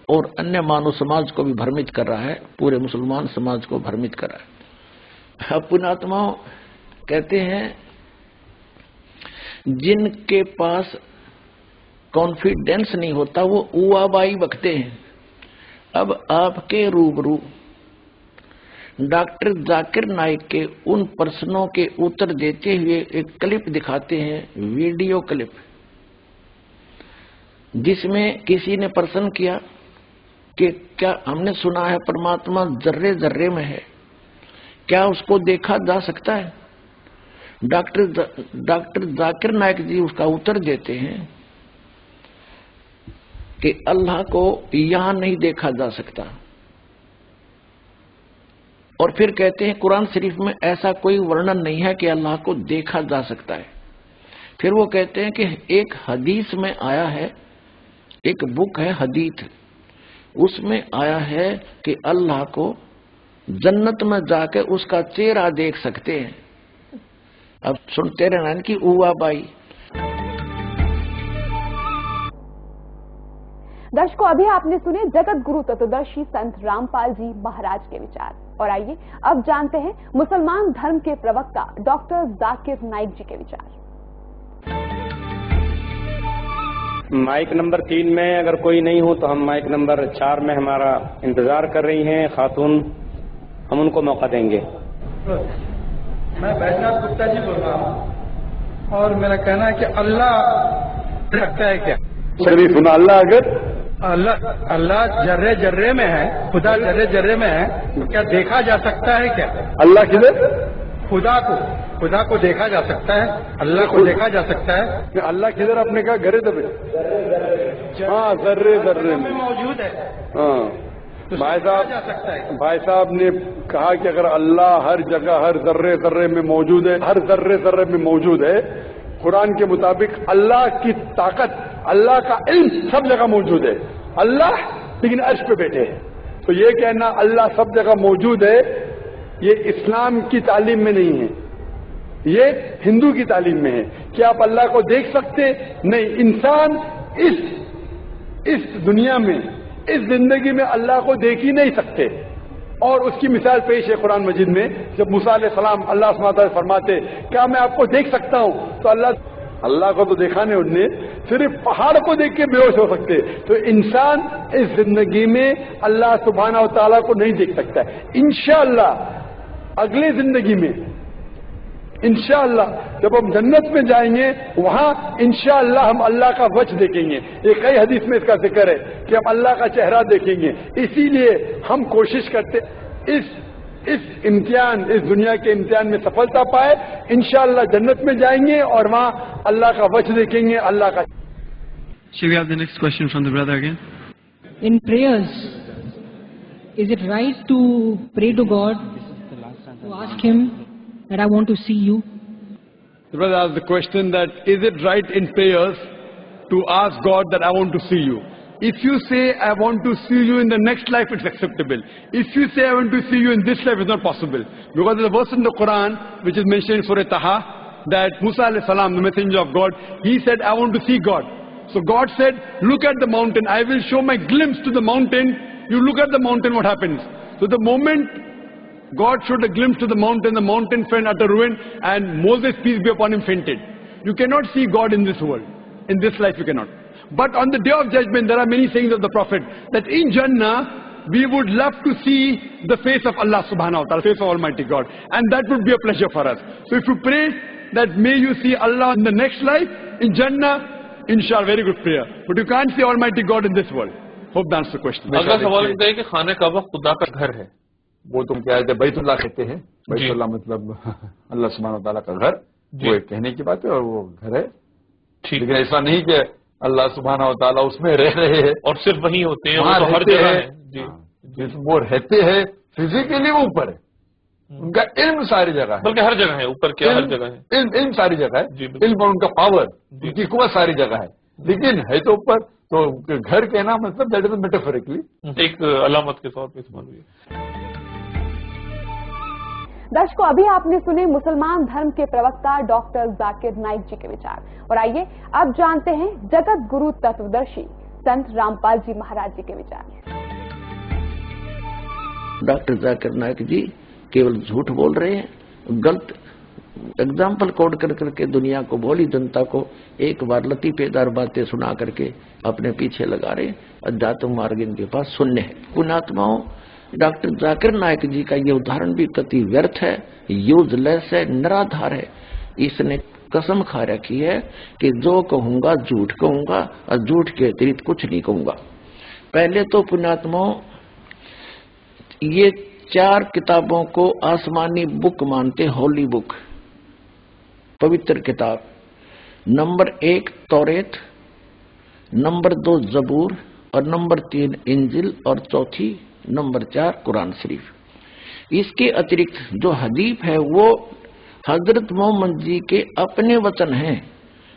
और अन्य मानव समाज को भी भ्रमित कर रहा है, पूरे मुसलमान समाज को भ्रमित कर रहा है। पुण्यात्माओं कहते हैं जिनके पास कॉन्फिडेंस नहीं होता वो उवाबाई बकते हैं। अब आपके रूबरू डॉक्टर जाकिर नाइक के उन प्रश्नों के उत्तर देते हुए एक क्लिप दिखाते हैं, वीडियो क्लिप, जिसमें किसी ने प्रश्न किया कि क्या हमने सुना है परमात्मा जर्रे जर्रे में है, क्या उसको देखा जा सकता है? डॉक्टर जाकिर नाइक जी उसका उत्तर देते हैं कि अल्लाह को यहां नहीं देखा जा सकता। और फिर कहते हैं कुरान शरीफ में ऐसा कोई वर्णन नहीं है कि अल्लाह को देखा जा सकता है। फिर वो कहते हैं कि एक हदीस में आया है, एक बुक है हदीथ, उसमें आया है कि अल्लाह को जन्नत में जाकर उसका चेहरा देख सकते हैं। अब सुनते रहना इनकी उवाबाई। दर्शकों, अभी आपने सुने जगत गुरु तत्वदर्शी संत रामपाल जी महाराज के विचार। और आइए अब जानते हैं मुसलमान धर्म के प्रवक्ता डॉक्टर जाकिर नाइक जी के विचार। माइक नंबर 3 में अगर कोई नहीं हो तो हम माइक नंबर 4 में हमारा इंतजार कर रही हैं खातून, हम उनको मौका देंगे। मैं बैजनाथ गुप्ता जी बोल रहा हूँ और मेरा कहना है कि अल्लाह रखता है क्या? सही सुना, अल्लाह जर्रे जर्रे में है, खुदा जर्रे जर्रे में है, तो क्या देखा जा सकता है क्या? अल्लाह किधर? खुदा को देखा जा सकता है, अल्लाह को देखा जा सकता है। अल्लाह किधर? आपने कहा गरे दबे, हाँ जर्रे जर्रे में मौजूद है। हाँ तो भाई साहब ने कहा कि अगर अल्लाह हर जगह हर जर्रे जर्रे में मौजूद है, हर जर्रे जर्रे में मौजूद है, कुरान के मुताबिक अल्लाह की ताकत, अल्लाह का इल्म सब जगह मौजूद है। अल्लाह लेकिन अर्श पे बैठे हैं, तो ये कहना अल्लाह सब जगह मौजूद है, ये इस्लाम की तालीम में नहीं है, ये हिंदू की तालीम में है कि आप अल्लाह को देख सकते नहीं। इंसान इस दुनिया में, इस जिंदगी में अल्लाह को देख ही नहीं सकते। और उसकी मिसाल पेश है कुरान मजीद में, जब मूसा अलैहिस्सलाम अल्लाह सुब्हानहू व तआला फरमाते क्या मैं आपको देख सकता हूं, तो अल्लाह को तो देखा नहीं, उन्होंने सिर्फ पहाड़ को देख के बेहोश हो सकते। तो इंसान इस जिंदगी में अल्लाह सुब्हानहू व तआला को नहीं देख सकता है। इंशाअल्लाह अगले जिंदगी में, इंशाअल्लाह जब हम जन्नत में जाएंगे वहां इंशाअल्लाह हम अल्लाह का वजह देखेंगे। एक कई हदीस में इसका जिक्र है कि हम अल्लाह का चेहरा देखेंगे। इसीलिए हम कोशिश करते इस इम्तिहान, इस दुनिया के इम्तिहान में सफलता पाए, इंशाअल्लाह जन्नत में जाएंगे और वहां अल्लाह का वजह देखेंगे। अल्लाह का। Shall we have the next question from the brother again? In prayers, is it right to pray to God, to ask Him that I want to see you? The brother asked the question that is it right in prayers to ask God that I want to see you? If you say, I want to see you in the next life, it's acceptable. If you say, I want to see you in this life, it's not possible. Because there's a verse in the Quran, which is mentioned in Surah Taha, that Musa alayhi salam, the messenger of God, he said, I want to see God. So God said, look at the mountain. I will show my glimpse to the mountain. You look at the mountain, what happens? So the moment God showed a glimpse to the mountain fell at a ruin, and Moses, peace be upon him, fainted. You cannot see God in this world. In this life you cannot. But on the day of judgment, there are many sayings of the Prophet that in Jannah, we would love to see the face of Allah subhanahu wa ta'ala, face of Almighty God. And that would be a pleasure for us. So if you pray that may you see Allah in the next life, in Jannah, inshallah, very good prayer. But you can't see Almighty God in this world. Hope that answers the question. अगला सवाल ये है कि खाने काबा खुदा का घर है, वो तुम क्या है बैतुल्लाह कहते हैं। बैतुल्लाह मतलब अल्लाह सुब्हानहू व तआला का घर, वो एक कहने की बात है और वो घर है। लेकिन ऐसा नहीं कि अल्लाह सुब्हानहू व तआला उसमें रह रहे हैं और सिर्फ वही होते हैं, वो तो हर जगह है। जी, वो रहते हैं, फिजिकली वो ऊपर है, उनका इल्म सारी जगह है, बल्कि हर जगह है। ऊपर क्या हर जगह है? इल्म सारी जगह है, इल्म और उनका पावर, उनकी कुव्वत सारी जगह है, लेकिन है तो ऊपर। तो घर कहना मतलब दैट इज मेटाफोरिकली, एक अलामत के तौर पे इस्तेमाल हुई। दर्शकों, अभी आपने सुने मुसलमान धर्म के प्रवक्ता डॉक्टर जाकिर नाइक जी के विचार, और आइए अब जानते हैं जगत गुरु तत्वदर्शी संत रामपाल जी महाराज जी के विचार। डॉक्टर जाकिर नाइक जी केवल झूठ बोल रहे हैं, गलत एग्जाम्पल कोड कर करके दुनिया को, भोली जनता को एक बार लतीफेदार बातें सुना करके अपने पीछे लगा रहे हैं। अध्यात्म मार्ग इनके पास शून्य है। पुण्यात्माओं, डॉक्टर जाकिर नाइक जी का ये उदाहरण भी कति व्यर्थ है, यूजलेस है, निराधार है। इसने कसम खा रखी है कि जो कहूंगा झूठ कहूंगा और झूठ के अतिरिक्त कुछ नहीं कहूंगा। पहले तो पुण्यात्माओं, ये 4 किताबों को आसमानी बुक मानते, होली बुक, पवित्र किताब। नंबर 1 तौरेत, नंबर 2 जबूर, और नंबर 3 इंजिल, और चौथी नंबर 4 कुरान शरीफ। इसके अतिरिक्त जो हदीफ है वो हजरत मोहम्मद जी के अपने वचन हैं,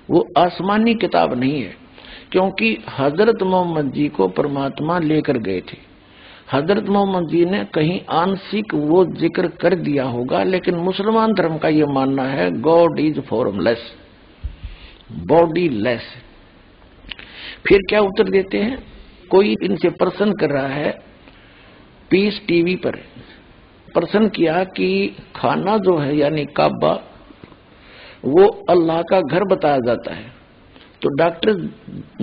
वो आसमानी किताब नहीं है, क्योंकि हजरत मोहम्मद जी को परमात्मा लेकर गए थे। हजरत मोहम्मद जी ने कहीं आंशिक वो जिक्र कर दिया होगा, लेकिन मुसलमान धर्म का ये मानना है God is formless, body less. फिर क्या उत्तर देते हैं? कोई इनसे प्रश्न कर रहा है, पीस टीवी पर प्रश्न किया कि खाना जो है यानी काबा, वो अल्लाह का घर बताया जाता है। तो डॉक्टर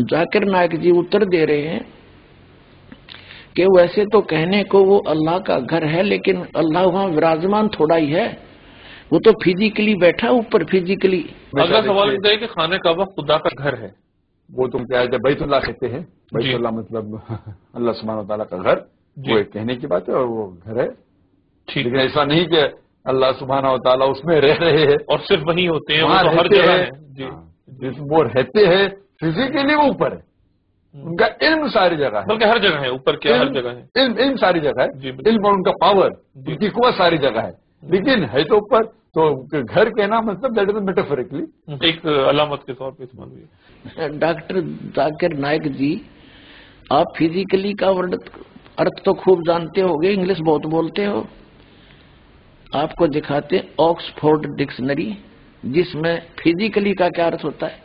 जाकिर नाइक जी उत्तर दे रहे हैं कि वैसे तो कहने को वो अल्लाह का घर है, लेकिन अल्लाह वहां विराजमान थोड़ा ही है, वो तो फिजिकली बैठा ऊपर, फिजिकली। अगला सवाल ये है कि खाने काबा खुदा का घर है, वो तुम क्या है बैतुल्लाह कहते हैं। बैतुल्लाह मतलब अल्लाह सुब्हानहू व तआला का घर, वो एक कहने की बात है और वो घर है। लेकिन ऐसा नहीं कि अल्लाह सुब्हानहू व तआला उसमें रह रहे हैं और सिर्फ वही होते हैं, वो तो हर जगह है। जी, वो रहते हैं, फिजिकली वो ऊपर है, उनका इल्म सारी जगह है, बल्कि हर जगह है। ऊपर क्या हर जगह है? इल्म सारी जगह है, इल्म और उनका पावर, उनकी कुव्वत सारी जगह है, लेकिन है तो ऊपर। तो घर कहना मतलब दैट इज मेटाफोरिकली, एक अलामत के तौर पे इस्तेमाल हुई। डॉक्टर जाकिर नाइक जी, आप फिजिकली का अर्थ तो खूब जानते होगे, इंग्लिश बहुत बोलते हो। आपको दिखाते ऑक्सफोर्ड डिक्शनरी, जिसमें फिजिकली का क्या अर्थ होता है।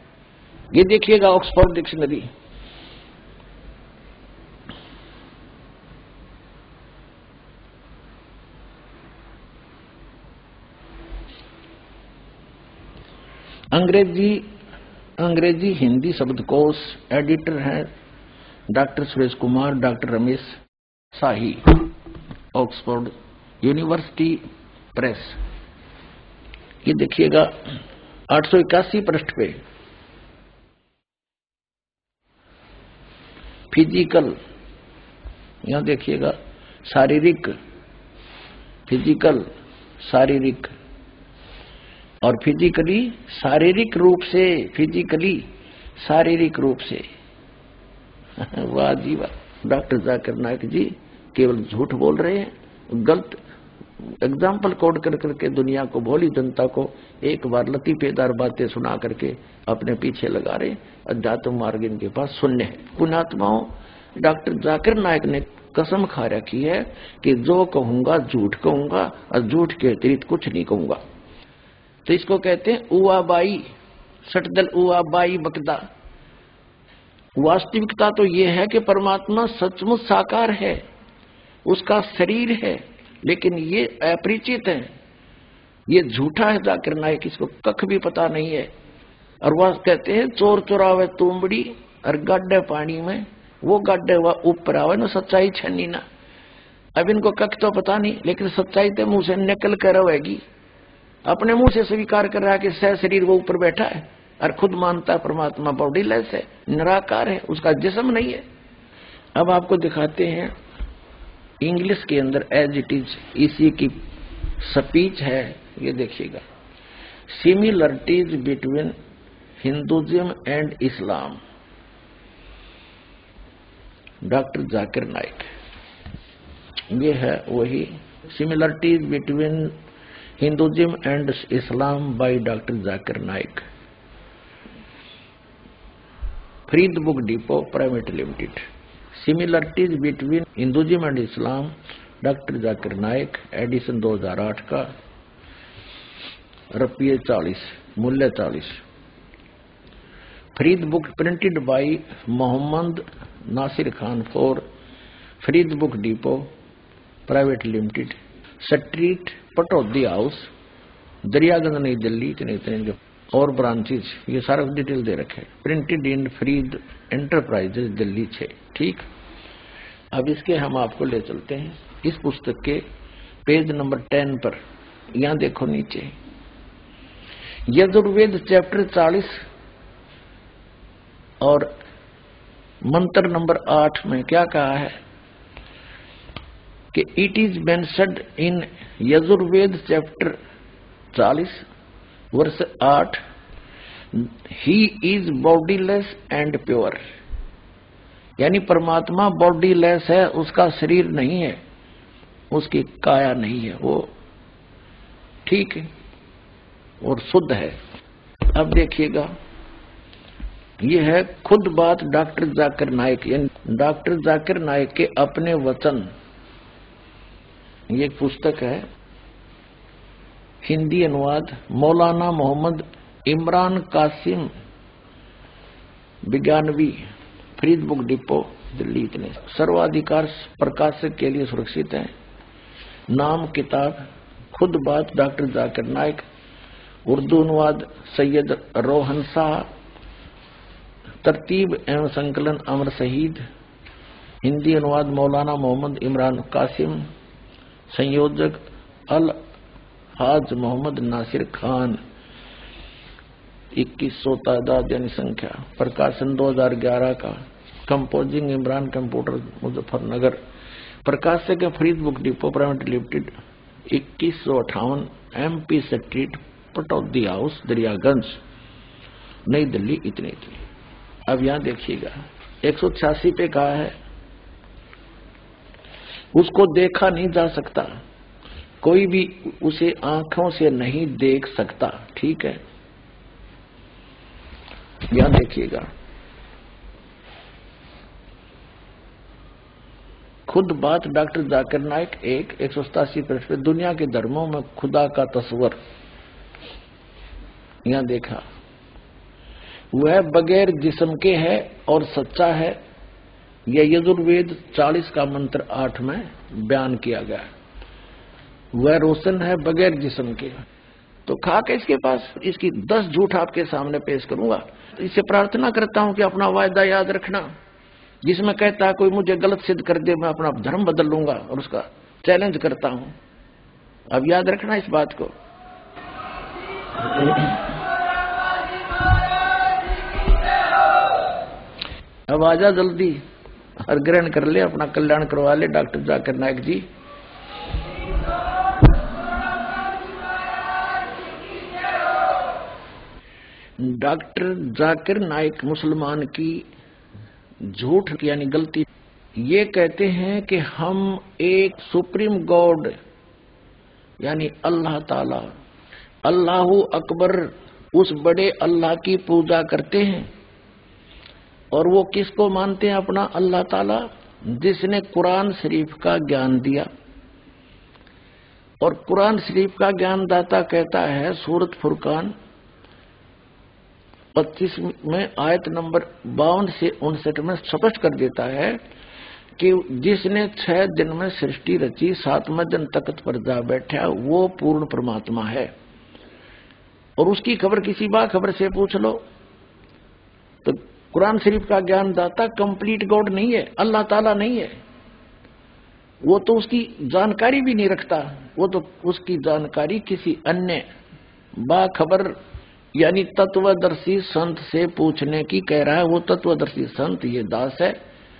ये देखिएगा ऑक्सफोर्ड डिक्शनरी। अंग्रेजी हिंदी शब्दकोश एडिटर हैं डॉक्टर सुरेश कुमार, डॉक्टर रमेश शाही, ऑक्सफोर्ड यूनिवर्सिटी प्रेस। ये देखिएगा 881 पृष्ठ पे फिजिकल, यहां देखिएगा शारीरिक, फिजिकल शारीरिक, और फिजिकली शारीरिक रूप से, फिजिकली शारीरिक रूप से। वाह जी वाह, डॉक्टर जाकिर नाइक जी केवल झूठ बोल रहे हैं, गलत एग्जाम्पल कोड कर करके दुनिया को, भोली जनता को एक बार लतीफेदार बातें सुना करके अपने पीछे लगा रहे। अध्यात्म मार्ग इनके पास शून्य है। पुण्यात्माओं, डॉक्टर जाकिर नाइक ने कसम खा रखी है कि जो कहूंगा झूठ कहूंगा और झूठ के अतिरिक्त कुछ नहीं कहूंगा। तो इसको कहते हैं उआबाई, सटदल उआबाई बकदा। वास्तविकता तो ये है कि परमात्मा सचमुच साकार है, उसका शरीर है, लेकिन ये अपरिचित है, ये झूठा है। जाकिर नाइक इसको कख भी पता नहीं है। और वह कहते हैं चोर चोरावे तुमबड़ी और गड्ढे पानी में, वो गड्ढे वह ऊपर आवे ना, सच्चाई छनी ना। अब इनको कख तो पता नहीं, लेकिन सच्चाई तो मुंह से निकल कर रहेगी। अपने मुंह से स्वीकार कर रहा है कि सह शरीर वो ऊपर बैठा है, और खुद मानता है परमात्मा बॉडीलेस है, निराकार है, उसका जिस्म नहीं है। अब आपको दिखाते हैं इंग्लिश के अंदर एज इट इज इसी की स्पीच है, ये देखिएगा। Similarities between Hinduism and Islam, doctor Zakir Naik. ये है वही similarities between Hinduism and Islam by doctor Zakir Naik, Farid book depot private limited. Similarities between Hinduism and Islam, doctor Zakir Naik, edition 2008 का, रुपये 40, मूल्य 40। Farid book printed by Mohammad Nasir Khan for Farid book depot private limited, street Pataudi house, Daryaganj New Delhi. इतने और ब्रांचेज, ये सारा डिटेल दे रखे। Printed in Farid enterprises Delhi 6। ठीक, अब इसके हम आपको ले चलते हैं इस पुस्तक के पेज नंबर 10 पर। यहां देखो नीचे यजुर्वेद चैप्टर 40 और मंत्र नंबर 8 में क्या कहा है कि it is mentioned in Yajurveda chapter 40 वर्ष 8, he is bodiless and pure. यानी परमात्मा बॉडीलेस है, उसका शरीर नहीं है, उसकी काया नहीं है, वो ठीक है और शुद्ध है। अब देखिएगा, ये है खुद बात डॉक्टर जाकिर नाइक, यानी डॉक्टर जाकिर नाइक के अपने वचन। ये एक पुस्तक है, हिंदी अनुवाद मौलाना मोहम्मद इमरान कासिम विज्ञानवी, फरीद बुक डिपो दिल्ली। इतने सर्वाधिकार प्रकाशक के लिए सुरक्षित है। नाम किताब खुद बात डॉक्टर जाकिर नाइक, उर्दू अनुवाद सैयद रोहन शाह, तरतीब एवं संकलन अमर शहीद, हिंदी अनुवाद मौलाना मोहम्मद इमरान कासिम, संयोजक अल हाज मोहम्मद नासिर खान, 2100 तादाद यानी संख्या, प्रकाशन 2011 का, कंपोजिंग इमरान कंप्यूटर मुजफ्फरनगर, प्रकाशक Farid book depot private limited, 2158 MP street Pataudi house Daryaganj New Delhi. इतनी। अब यहां देखिएगा 186 पे कहा है उसको देखा नहीं जा सकता, कोई भी उसे आंखों से नहीं देख सकता। ठीक है, यहां देखिएगा खुद बात डॉक्टर जाकिर नाइक 187 पृष्ठ पे, दुनिया के धर्मों में खुदा का तस्वर। यहां देखा वह बगैर जिस्म के है और सच्चा है। यह यजुर्वेद 40 का मंत्र 8 में बयान किया गया। वह रोशन है बगैर जिस्म के। तो खाक इसके पास, इसकी 10 झूठ आपके सामने पेश करूंगा। इससे प्रार्थना करता हूं कि अपना वायदा याद रखना, जिसमें कहता है कोई मुझे गलत सिद्ध कर दे मैं अपना धर्म बदल लूंगा, और उसका चैलेंज करता हूं। अब याद रखना इस बात को। अब आजा जल्दी और ग्रहण कर ले, अपना कल्याण करवा ले डॉक्टर जाकिर नाइक जी। डॉक्टर जाकिर नाइक मुसलमान की झूठ यानी गलती ये कहते हैं कि हम एक सुप्रीम गॉड यानी अल्लाह ताला, अल्लाहु अकबर, उस बड़े अल्लाह की पूजा करते हैं। और वो किसको मानते हैं अपना अल्लाह ताला? जिसने कुरान शरीफ का ज्ञान दिया। और कुरान शरीफ का ज्ञान दाता कहता है सूरत फुरकान 25 में आयत नंबर 52 से 59 में स्पष्ट कर देता है कि जिसने 6 दिन में सृष्टि रची, 7वें दिन तख्त पर जा बैठा, वो पूर्ण परमात्मा है। और उसकी खबर किसी बाखबर से पूछ लो तो कुरान शरीफ का ज्ञान दाता कंप्लीट गॉड नहीं है, अल्लाह ताला नहीं है। वो तो उसकी जानकारी भी नहीं रखता, वो तो उसकी जानकारी किसी अन्य बाखबर यानी तत्वदर्शी संत से पूछने की कह रहा है। वो तत्वदर्शी संत ये दास है,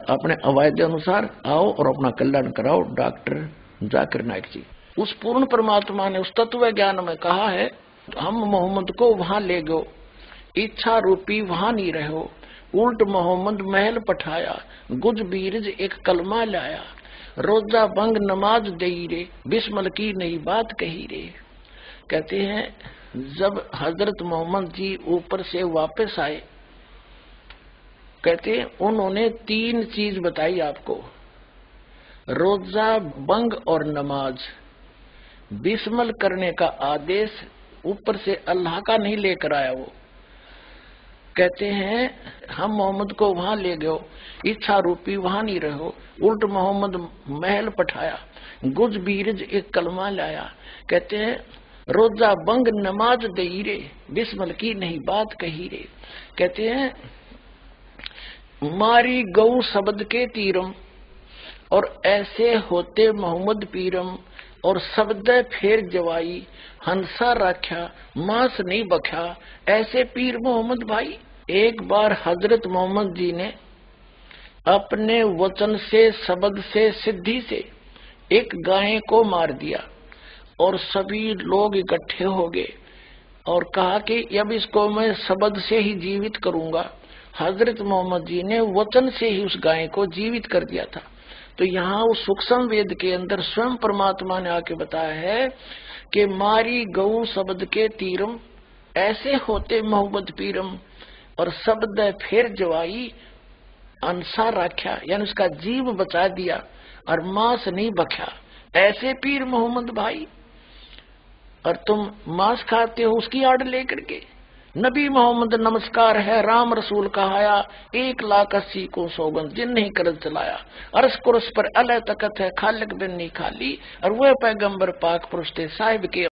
अपने अवायदे अनुसार आओ और अपना कल्याण कराओ। डॉक्टर जाकिर नाइक जी, उस पूर्ण परमात्मा ने उस तत्व ज्ञान में कहा है, हम मोहम्मद को वहां ले गो, इच्छा रूपी वहां नहीं रहो, उल्ट मोहम्मद महल पठाया, गुज बीरज एक कलमा लाया, रोजा बंग नमाज दई रे, बिस्मल की नई बात कही रे। कहते हैं जब हजरत मोहम्मद जी ऊपर से वापस आए, कहते हैं उन्होंने 3 चीज बताई आपको, रोजा बंग और नमाज। बिस्मल करने का आदेश ऊपर से अल्लाह का नहीं लेकर आया वो। कहते हैं हम मोहम्मद को वहां ले गए, इच्छा रूपी वहां नहीं रहो, उल्ट मोहम्मद महल पठाया, गुज बीरज एक कलमा लाया। कहते हैं रोजा बंग नमाज दई रे, बिस्मल की नहीं बात कही रे। कहते हैं मारी गौ शब्द के तीरम, और ऐसे होते मोहम्मद पीरम, और शब्द फेर जवाई, हंसा राख्या मांस नहीं बख्या, ऐसे पीर मोहम्मद भाई। एक बार हजरत मोहम्मद जी ने अपने वचन से, शब्द से, सिद्धि से एक गाय को मार दिया और सभी लोग इकट्ठे हो गए और कहा कि अब इसको मैं शब्द से ही जीवित करूंगा। हजरत मोहम्मद जी ने वचन से ही उस गाय को जीवित कर दिया था। तो यहाँ उस सूक्ष्म वेद के अंदर स्वयं परमात्मा ने आके बताया है कि मारी गऊ शब्द के तीरम, ऐसे होते मोहम्मद पीरम, और शब्द फिर जवाई अंसा राख्या, यानी उसका जीव बचा दिया और मांस नहीं बख्या, ऐसे पीर मोहम्मद भाई। और तुम मांस खाते हो उसकी आड़ लेकर के। नबी मोहम्मद नमस्कार है, राम रसूल कहाया, 1,80,000 को सौगंध जिन नहीं कर चलाया, अरस कुरस पर अलह तकत है, खालिक बिन नहीं खाली, और वह पैगंबर पाक पुरुष थे साहिब के